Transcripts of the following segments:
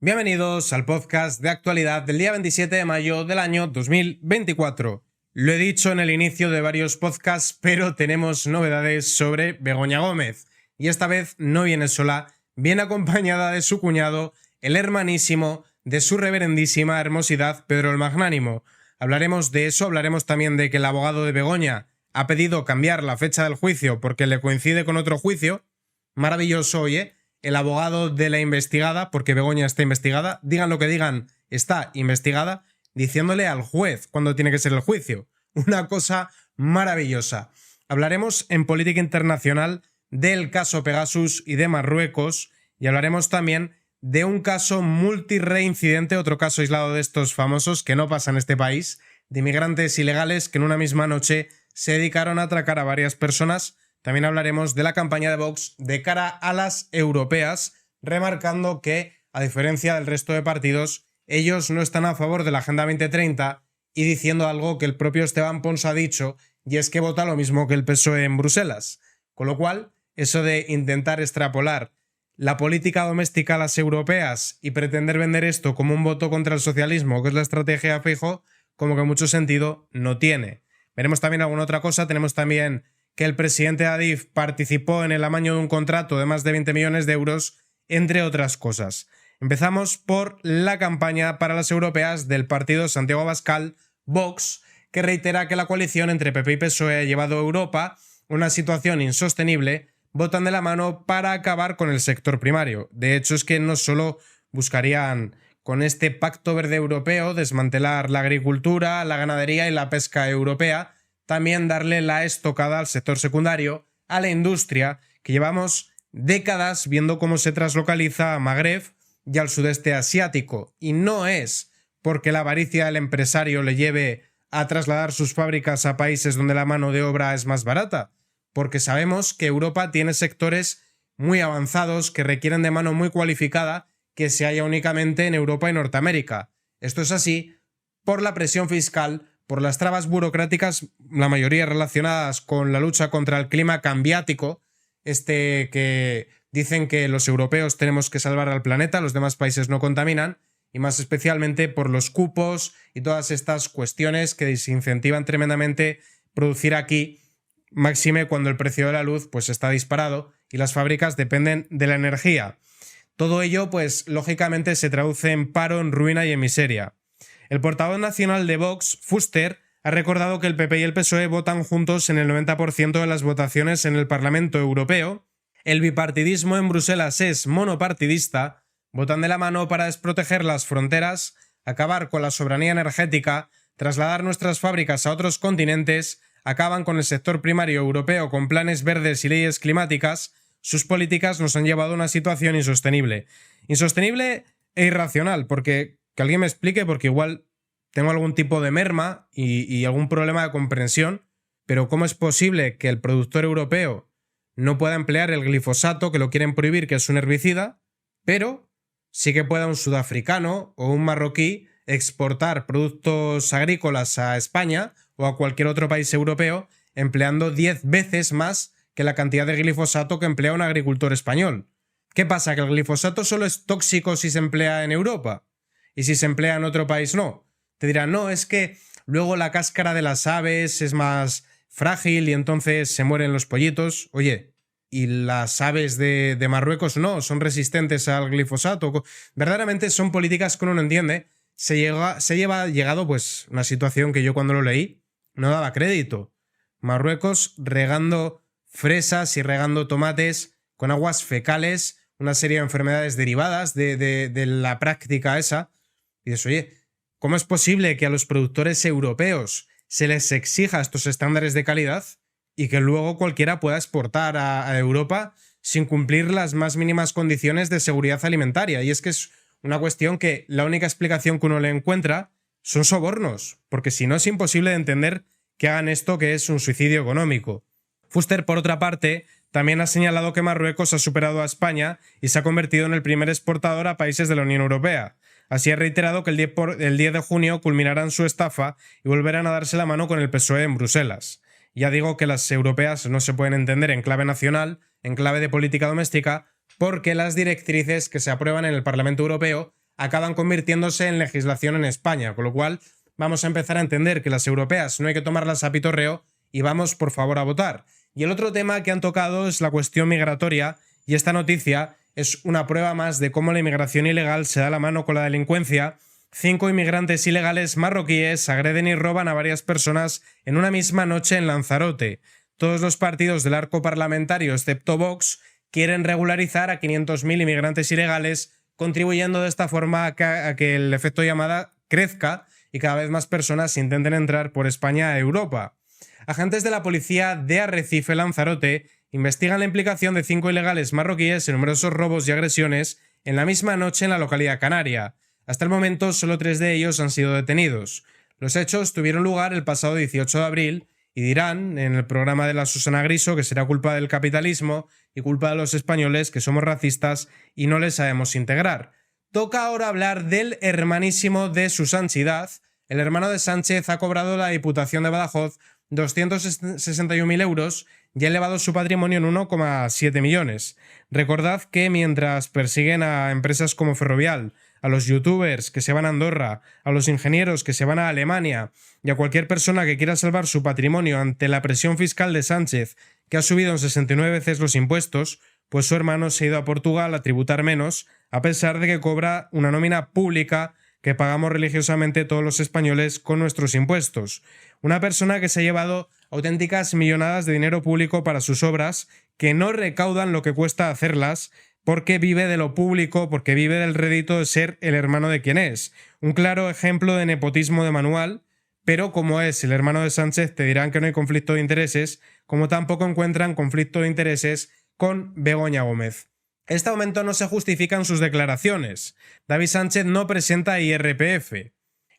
Bienvenidos al podcast de actualidad del día 27 de mayo del año 2024. Lo he dicho en el inicio de varios podcasts, pero tenemos novedades sobre Begoña Gómez. Y esta vez no viene sola, viene acompañada de su cuñado, el hermanísimo de su reverendísima hermosidad Pedro el Magnánimo. Hablaremos de eso, hablaremos también de que el abogado de Begoña ha pedido cambiar la fecha del juicio porque le coincide con otro juicio. Maravilloso, oye. El abogado de la investigada, porque Begoña está investigada, digan lo que digan, está investigada, diciéndole al juez cuándo tiene que ser el juicio. Una cosa maravillosa. Hablaremos en política internacional del caso Pegasus y de Marruecos, y hablaremos también de un caso multireincidente, otro caso aislado de estos famosos que no pasa en este país, de inmigrantes ilegales que en una misma noche se dedicaron a atracar a varias personas. También hablaremos de la campaña de Vox de cara a las europeas, remarcando que, a diferencia del resto de partidos, ellos no están a favor de la Agenda 2030 y diciendo algo que el propio Esteban Pons ha dicho, y es que vota lo mismo que el PSOE en Bruselas. Con lo cual, eso de intentar extrapolar la política doméstica a las europeas y pretender vender esto como un voto contra el socialismo, que es la estrategia de Feijóo, como que mucho sentido no tiene. Veremos también alguna otra cosa, tenemos también que el presidente de Adif participó en el amaño de un contrato de más de 20 millones de euros, entre otras cosas. Empezamos por la campaña para las europeas del partido Santiago Abascal, Vox, que reitera que la coalición entre PP y PSOE ha llevado a Europa a una situación insostenible, votan de la mano para acabar con el sector primario. De hecho, es que no solo buscarían con este pacto verde europeo desmantelar la agricultura, la ganadería y la pesca europea, también darle la estocada al sector secundario, a la industria, que llevamos décadas viendo cómo se traslocaliza a Magreb y al sudeste asiático. Y no es porque la avaricia del empresario le lleve a trasladar sus fábricas a países donde la mano de obra es más barata, porque sabemos que Europa tiene sectores muy avanzados que requieren de mano muy cualificada que se halla únicamente en Europa y Norteamérica. Esto es así por la presión fiscal, por las trabas burocráticas, la mayoría relacionadas con la lucha contra el clima cambiático, que dicen que los europeos tenemos que salvar al planeta, los demás países no contaminan, y más especialmente por los cupos y todas estas cuestiones que desincentivan tremendamente producir aquí, máxime cuando el precio de la luz pues está disparado y las fábricas dependen de la energía. Todo ello, pues, lógicamente se traduce en paro, en ruina y en miseria. El portavoz nacional de Vox, Fuster, ha recordado que el PP y el PSOE votan juntos en el 90% de las votaciones en el Parlamento Europeo. El bipartidismo en Bruselas es monopartidista, votan de la mano para desproteger las fronteras, acabar con la soberanía energética, trasladar nuestras fábricas a otros continentes, acaban con el sector primario europeo con planes verdes y leyes climáticas. Sus políticas nos han llevado a una situación insostenible. Insostenible e irracional, porque que alguien me explique, porque igual tengo algún tipo de merma y algún problema de comprensión, pero ¿cómo es posible que el productor europeo no pueda emplear el glifosato, que lo quieren prohibir, que es un herbicida, pero sí que pueda un sudafricano o un marroquí exportar productos agrícolas a España o a cualquier otro país europeo empleando 10 veces más que la cantidad de glifosato que emplea un agricultor español? ¿Qué pasa? ¿Que el glifosato solo es tóxico si se emplea en Europa? Y si se emplea en otro país, no. Te dirán, no, es que luego la cáscara de las aves es más frágil y entonces se mueren los pollitos. Oye, y las aves de Marruecos no, son resistentes al glifosato. Verdaderamente son políticas que uno no entiende. Se lleva llegado pues una situación que yo cuando lo leí no daba crédito. Marruecos regando fresas y regando tomates con aguas fecales, una serie de enfermedades derivadas de la práctica esa. Y dices, oye, ¿cómo es posible que a los productores europeos se les exija estos estándares de calidad y que luego cualquiera pueda exportar a Europa sin cumplir las más mínimas condiciones de seguridad alimentaria? Y es que es una cuestión que la única explicación que uno le encuentra son sobornos, porque si no es imposible de entender que hagan esto, que es un suicidio económico. Fuster, por otra parte, también ha señalado que Marruecos ha superado a España y se ha convertido en el primer exportador a países de la Unión Europea. Así ha reiterado que el 10 de junio culminarán su estafa y volverán a darse la mano con el PSOE en Bruselas. Ya digo que las europeas no se pueden entender en clave nacional, en clave de política doméstica, porque las directrices que se aprueban en el Parlamento Europeo acaban convirtiéndose en legislación en España, con lo cual vamos a empezar a entender que las europeas no hay que tomarlas a pitorreo y vamos por favor a votar. Y el otro tema que han tocado es la cuestión migratoria, y esta noticia es una prueba más de cómo la inmigración ilegal se da la mano con la delincuencia. 5 inmigrantes ilegales marroquíes agreden y roban a varias personas en una misma noche en Lanzarote. Todos los partidos del arco parlamentario, excepto Vox, quieren regularizar a 500.000 inmigrantes ilegales, contribuyendo de esta forma a que el efecto llamada crezca y cada vez más personas intenten entrar por España a Europa. Agentes de la policía de Arrecife, Lanzarote, investigan la implicación de 5 ilegales marroquíes en numerosos robos y agresiones en la misma noche en la localidad canaria. Hasta el momento, solo 3 de ellos han sido detenidos. Los hechos tuvieron lugar el pasado 18 de abril y dirán, en el programa de la Susana Griso, que será culpa del capitalismo y culpa de los españoles, que somos racistas y no les sabemos integrar. Toca ahora hablar del hermanísimo de su santidad. El hermano de Sánchez ha cobrado la Diputación de Badajoz 261.000 euros y ha elevado su patrimonio en 1,7 millones. Recordad que mientras persiguen a empresas como Ferrovial, a los youtubers que se van a Andorra, a los ingenieros que se van a Alemania y a cualquier persona que quiera salvar su patrimonio ante la presión fiscal de Sánchez, que ha subido en 69 veces los impuestos, pues su hermano se ha ido a Portugal a tributar menos, a pesar de que cobra una nómina pública que pagamos religiosamente todos los españoles con nuestros impuestos. Una persona que se ha llevado auténticas millonadas de dinero público para sus obras, que no recaudan lo que cuesta hacerlas, porque vive de lo público, porque vive del rédito de ser el hermano de quien es. Un claro ejemplo de nepotismo de manual, pero como es el hermano de Sánchez, te dirán que no hay conflicto de intereses, como tampoco encuentran conflicto de intereses con Begoña Gómez. Este aumento no se justifica en sus declaraciones. David Sánchez no presenta IRPF.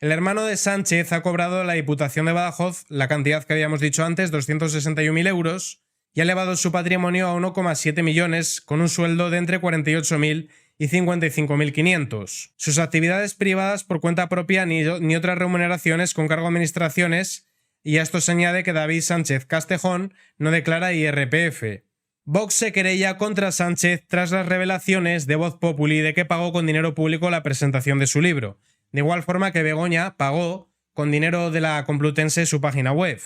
El hermano de Sánchez ha cobrado a la Diputación de Badajoz la cantidad que habíamos dicho antes, 261.000 euros, y ha elevado su patrimonio a 1,7 millones con un sueldo de entre 48.000 y 55.500. Sus actividades privadas por cuenta propia ni otras remuneraciones con cargo a administraciones, y a esto se añade que David Sánchez Castejón no declara IRPF. Vox se querella contra Sánchez tras las revelaciones de Voz Populi de que pagó con dinero público la presentación de su libro, de igual forma que Begoña pagó con dinero de la Complutense su página web.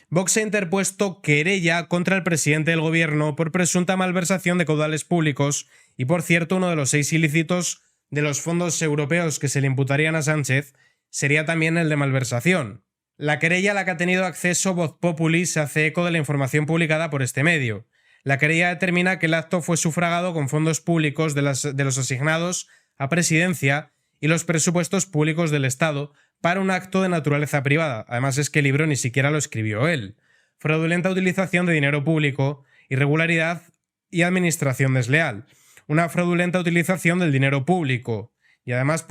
Vox ha interpuesto querella contra el presidente del gobierno por presunta malversación de caudales públicos y, por cierto, uno de los 6 ilícitos de los fondos europeos que se le imputarían a Sánchez sería también el de malversación. La querella a la que ha tenido acceso Voz Populi se hace eco de la información publicada por este medio. La querella determina que el acto fue sufragado con fondos públicos de los asignados a Presidencia y los presupuestos públicos del Estado para un acto de naturaleza privada. Además es que el libro ni siquiera lo escribió él. Fraudulenta utilización de dinero público, irregularidad y administración desleal. Una fraudulenta utilización del dinero público. Y además,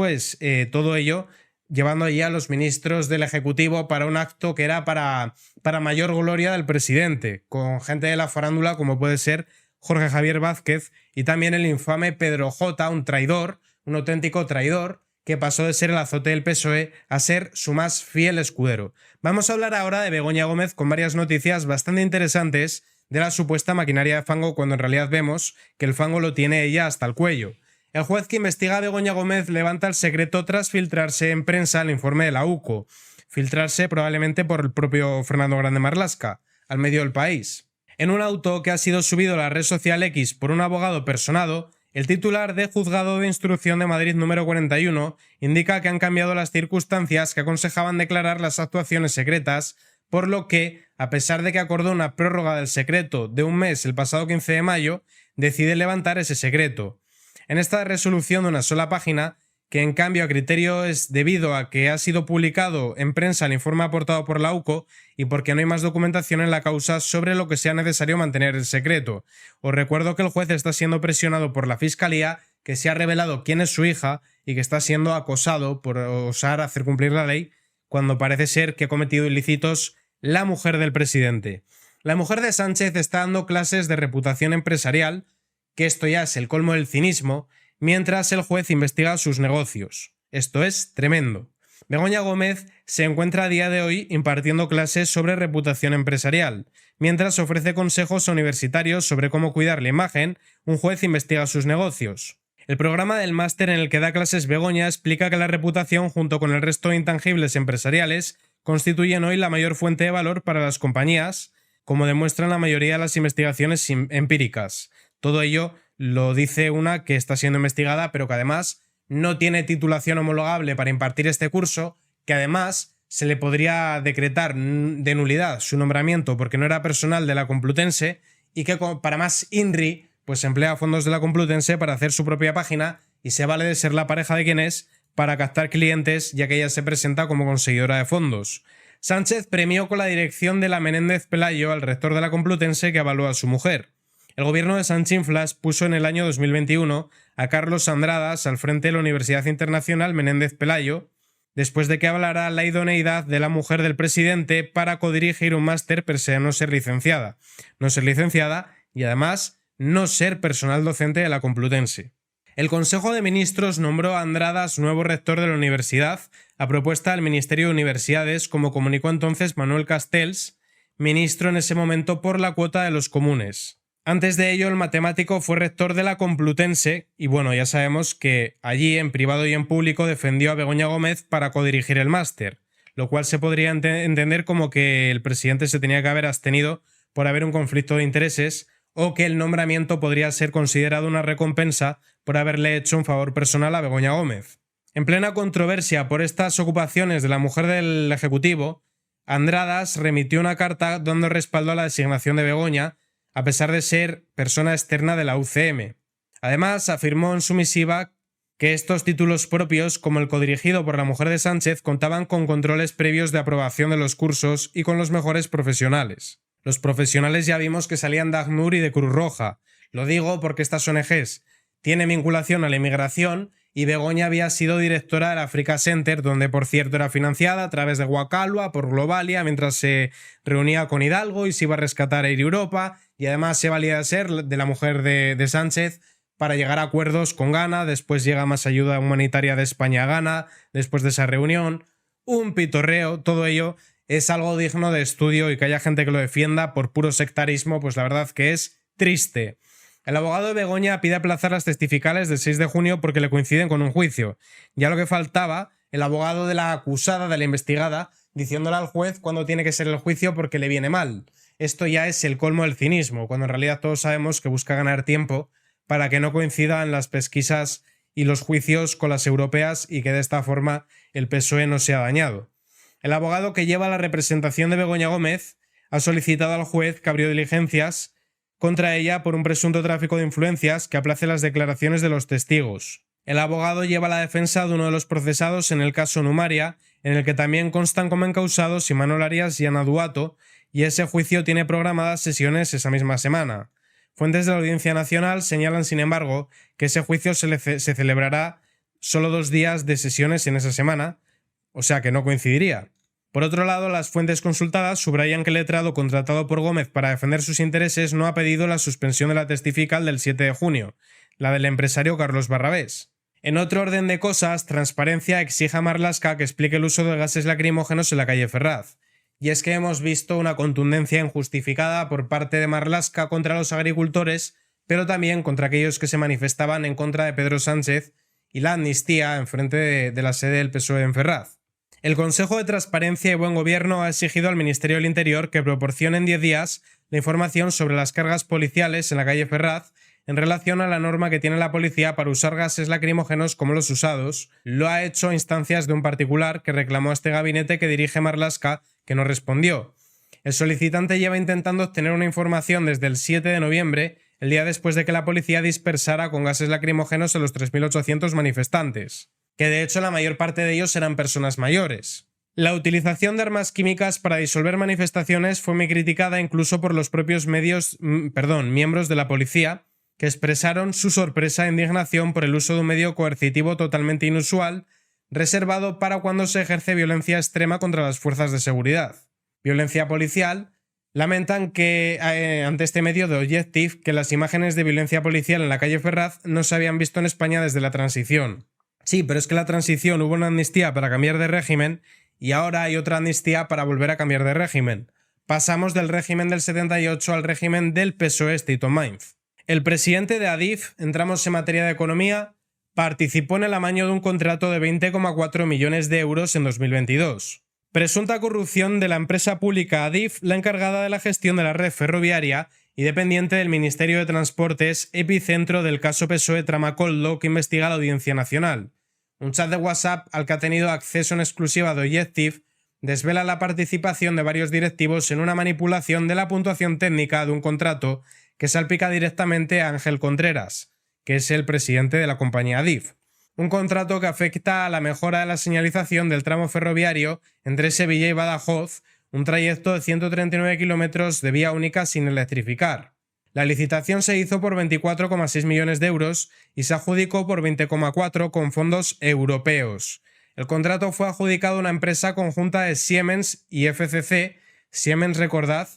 todo ello llevando allí a los ministros del Ejecutivo para un acto que era para mayor gloria del presidente, con gente de la farándula como puede ser Jorge Javier Vázquez y también el infame Pedro J, un traidor, un auténtico traidor, que pasó de ser el azote del PSOE a ser su más fiel escudero. Vamos a hablar ahora de Begoña Gómez con varias noticias bastante interesantes de la supuesta maquinaria de fango, cuando en realidad vemos que el fango lo tiene ella hasta el cuello. El juez que investiga a Begoña Gómez levanta el secreto tras filtrarse en prensa el informe de la UCO. Filtrarse probablemente por el propio Fernando Grande Marlaska, al medio del País. En un auto que ha sido subido a la red social X por un abogado personado, el titular de Juzgado de Instrucción de Madrid número 41 indica que han cambiado las circunstancias que aconsejaban declarar las actuaciones secretas, por lo que, a pesar de que acordó una prórroga del secreto de un mes el pasado 15 de mayo, decide levantar ese secreto. En esta resolución de una sola página, que en cambio a criterio es debido a que ha sido publicado en prensa el informe aportado por la UCO y porque no hay más documentación en la causa sobre lo que sea necesario mantener el secreto. Os recuerdo que el juez está siendo presionado por la Fiscalía, que se ha revelado quién es su hija y que está siendo acosado por osar hacer cumplir la ley, cuando parece ser que ha cometido ilícitos la mujer del presidente. La mujer de Sánchez está dando clases de reputación empresarial, que esto ya es el colmo del cinismo, mientras el juez investiga sus negocios. Esto es tremendo. Begoña Gómez se encuentra a día de hoy impartiendo clases sobre reputación empresarial. Mientras ofrece consejos a universitarios sobre cómo cuidar la imagen, un juez investiga sus negocios. El programa del máster en el que da clases Begoña explica que la reputación, junto con el resto de intangibles empresariales, constituyen hoy la mayor fuente de valor para las compañías, como demuestran la mayoría de las investigaciones empíricas. Todo ello lo dice una que está siendo investigada, pero que además no tiene titulación homologable para impartir este curso, que además se le podría decretar de nulidad su nombramiento porque no era personal de la Complutense, y que para más INRI pues emplea fondos de la Complutense para hacer su propia página y se vale de ser la pareja de quien es para captar clientes, ya que ella se presenta como conseguidora de fondos. Sánchez premió con la dirección de la Menéndez Pelayo al rector de la Complutense, que avaló a su mujer. El gobierno de Sanchinflas puso en el año 2021 a Carlos Andradas al frente de la Universidad Internacional Menéndez Pelayo, después de que avalara la idoneidad de la mujer del presidente para codirigir un máster pese a no ser licenciada. Y además no ser personal docente de la Complutense. El Consejo de Ministros nombró a Andradas nuevo rector de la universidad a propuesta del Ministerio de Universidades, como comunicó entonces Manuel Castells, ministro en ese momento por la cuota de los comunes. Antes de ello, el matemático fue rector de la Complutense y bueno, ya sabemos que allí, en privado y en público, defendió a Begoña Gómez para codirigir el máster, lo cual se podría entender como que el presidente se tenía que haber abstenido por haber un conflicto de intereses, o que el nombramiento podría ser considerado una recompensa por haberle hecho un favor personal a Begoña Gómez. En plena controversia por estas ocupaciones de la mujer del Ejecutivo, Andradas remitió una carta dando respaldo a la designación de Begoña, a pesar de ser persona externa de la UCM. Además, afirmó en su misiva que estos títulos propios, como el codirigido por la mujer de Sánchez, contaban con controles previos de aprobación de los cursos y con los mejores profesionales. Los profesionales ya vimos que salían de ACNUR y de Cruz Roja. Lo digo porque estas ONGs tienen vinculación a la inmigración y Begoña había sido directora del Africa Center, donde por cierto era financiada a través de Guacalua por Globalia mientras se reunía con Hidalgo y se iba a rescatar Air Europa, y además se valía de ser de la mujer de Sánchez para llegar a acuerdos con Ghana. Después llega más ayuda humanitaria de España a Ghana después de esa reunión. Un pitorreo, todo ello es algo digno de estudio, y que haya gente que lo defienda por puro sectarismo, pues la verdad que es triste. El abogado de Begoña pide aplazar las testificales del 6 de junio porque le coinciden con un juicio. Ya lo que faltaba, el abogado de la acusada, de la investigada, diciéndole al juez cuándo tiene que ser el juicio porque le viene mal. Esto ya es el colmo del cinismo, cuando en realidad todos sabemos que busca ganar tiempo para que no coincidan las pesquisas y los juicios con las europeas y que de esta forma el PSOE no sea dañado. El abogado que lleva la representación de Begoña Gómez ha solicitado al juez que abrió diligencias contra ella por un presunto tráfico de influencias que aplace las declaraciones de los testigos. El abogado lleva la defensa de uno de los procesados en el caso Numaria, en el que también constan como encausados Imanol Arias y Ana Duato, y ese juicio tiene programadas sesiones esa misma semana. Fuentes de la Audiencia Nacional señalan, sin embargo, que ese juicio se celebrará solo 2 días de sesiones en esa semana, o sea que no coincidiría. Por otro lado, las fuentes consultadas subrayan que el letrado contratado por Gómez para defender sus intereses no ha pedido la suspensión de la testifical del 7 de junio, la del empresario Carlos Barrabés. En otro orden de cosas, Transparencia exige a Marlaska que explique el uso de gases lacrimógenos en la calle Ferraz. Y es que hemos visto una contundencia injustificada por parte de Marlaska contra los agricultores, pero también contra aquellos que se manifestaban en contra de Pedro Sánchez y la amnistía en frente de la sede del PSOE en Ferraz. El Consejo de Transparencia y Buen Gobierno ha exigido al Ministerio del Interior que proporcione en 10 días la información sobre las cargas policiales en la calle Ferraz en relación a la norma que tiene la policía para usar gases lacrimógenos como los usados. Lo ha hecho a instancias de un particular que reclamó a este gabinete que dirige Marlaska, que no respondió. El solicitante lleva intentando obtener una información desde el 7 de noviembre, el día después de que la policía dispersara con gases lacrimógenos a los 3.800 manifestantes, que de hecho la mayor parte de ellos eran personas mayores. La utilización de armas químicas para disolver manifestaciones fue muy criticada incluso por los propios miembros de la policía, que expresaron su sorpresa e indignación por el uso de un medio coercitivo totalmente inusual, reservado para cuando se ejerce violencia extrema contra las fuerzas de seguridad. Violencia policial. Lamentan que ante este medio de Objective que las imágenes de violencia policial en la calle Ferraz no se habían visto en España desde la transición. Sí, pero es que la transición hubo una amnistía para cambiar de régimen y ahora hay otra amnistía para volver a cambiar de régimen. Pasamos del régimen del 78 al régimen del PSOE State of Mind. El presidente de Adif, entramos en materia de economía, participó en el amaño de un contrato de 20,4 millones de euros en 2022. Presunta corrupción de la empresa pública Adif, la encargada de la gestión de la red ferroviaria y dependiente del Ministerio de Transportes, epicentro del caso PSOE Tramacoldo que investiga la Audiencia Nacional. Un chat de WhatsApp al que ha tenido acceso en exclusiva de Objective desvela la participación de varios directivos en una manipulación de la puntuación técnica de un contrato que salpica directamente a Ángel Contreras, que es el presidente de la compañía Adif. Un contrato que afecta a la mejora de la señalización del tramo ferroviario entre Sevilla y Badajoz, un trayecto de 139 kilómetros de vía única sin electrificar. La licitación se hizo por 24,6 millones de euros y se adjudicó por 20,4 con fondos europeos. El contrato fue adjudicado a una empresa conjunta de Siemens y FCC. Siemens, recordad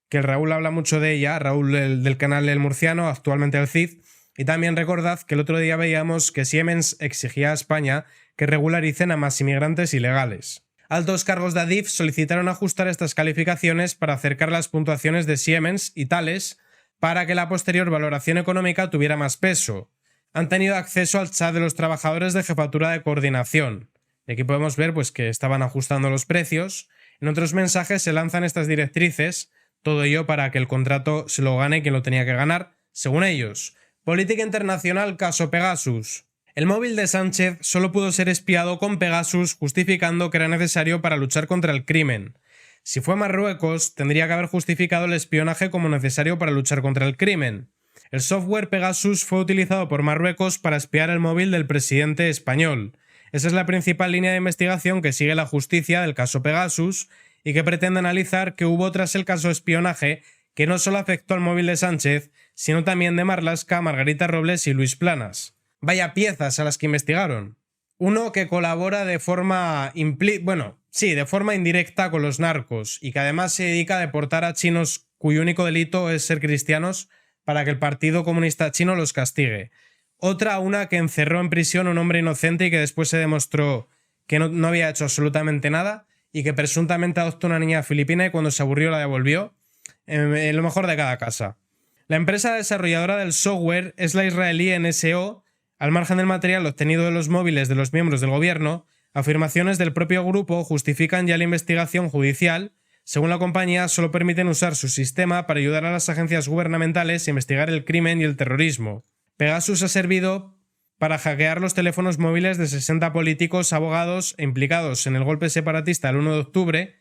que Raúl habla mucho de ella, Raúl del canal El Murciano, actualmente el CID, y también recordad que el otro día veíamos que Siemens exigía a España que regularicen a más inmigrantes ilegales. Altos cargos de Adif solicitaron ajustar estas calificaciones para acercar las puntuaciones de Siemens y Thales para que la posterior valoración económica tuviera más peso. Han tenido acceso al chat de los trabajadores de jefatura de coordinación. Y aquí podemos ver que estaban ajustando los precios. En otros mensajes se lanzan estas directrices, todo ello para que el contrato se lo gane quien lo tenía que ganar, según ellos. Política internacional, caso Pegasus. El móvil de Sánchez solo pudo ser espiado con Pegasus, justificando que era necesario para luchar contra el crimen. Si fue Marruecos, tendría que haber justificado el espionaje como necesario para luchar contra el crimen. El software Pegasus fue utilizado por Marruecos para espiar el móvil del presidente español. Esa es la principal línea de investigación que sigue la justicia del caso Pegasus y que pretende analizar qué hubo tras el caso de espionaje que no solo afectó al móvil de Sánchez, sino también de Marlaska, Margarita Robles y Luis Planas. Vaya piezas a las que investigaron. Uno que colabora de forma indirecta con los narcos y que además se dedica a deportar a chinos cuyo único delito es ser cristianos para que el Partido Comunista Chino los castigue. Una que encerró en prisión a un hombre inocente y que después se demostró que no había hecho absolutamente nada y que presuntamente adoptó una niña filipina y cuando se aburrió la devolvió. Lo mejor de cada casa. La empresa desarrolladora del software es la israelí NSO. Al margen del material obtenido de los móviles de los miembros del gobierno, afirmaciones del propio grupo justifican ya la investigación judicial. Según la compañía, solo permiten usar su sistema para ayudar a las agencias gubernamentales a investigar el crimen y el terrorismo. Pegasus ha servido para hackear los teléfonos móviles de 60 políticos, abogados e implicados en el golpe separatista del 1 de octubre.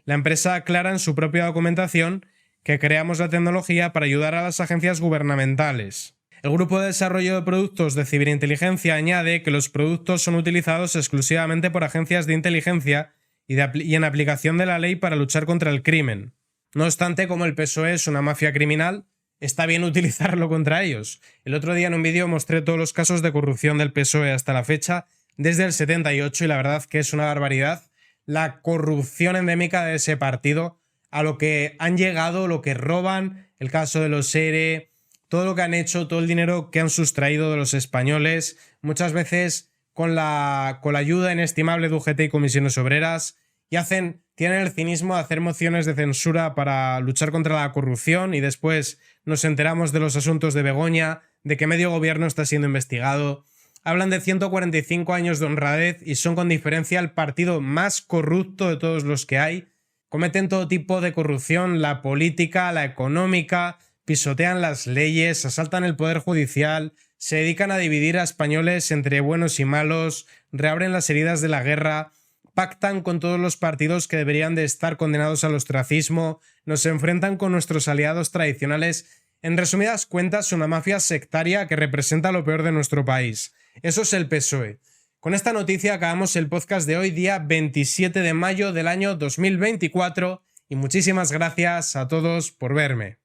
La empresa aclara en su propia documentación que creamos la tecnología para ayudar a las agencias gubernamentales. El grupo de desarrollo de productos de ciberinteligencia añade que los productos son utilizados exclusivamente por agencias de inteligencia y en aplicación de la ley para luchar contra el crimen. No obstante, como el PSOE es una mafia criminal, está bien utilizarlo contra ellos. El otro día en un vídeo mostré todos los casos de corrupción del PSOE hasta la fecha, desde el 78, y la verdad que es una barbaridad la corrupción endémica de ese partido, a lo que han llegado, lo que roban, el caso de los ERE, todo lo que han hecho, todo el dinero que han sustraído de los españoles, muchas veces con la ayuda inestimable de UGT y comisiones obreras, y tienen el cinismo de hacer mociones de censura para luchar contra la corrupción y después nos enteramos de los asuntos de Begoña, de que medio gobierno está siendo investigado. Hablan de 145 años de honradez y son con diferencia el partido más corrupto de todos los que hay. Cometen todo tipo de corrupción, la política, la económica, pisotean las leyes, asaltan el poder judicial, se dedican a dividir a españoles entre buenos y malos, reabren las heridas de la guerra, pactan con todos los partidos que deberían de estar condenados al ostracismo, nos enfrentan con nuestros aliados tradicionales. En resumidas cuentas, una mafia sectaria que representa lo peor de nuestro país. Eso es el PSOE. Con esta noticia acabamos el podcast de hoy, día 27 de mayo del año 2024, y muchísimas gracias a todos por verme.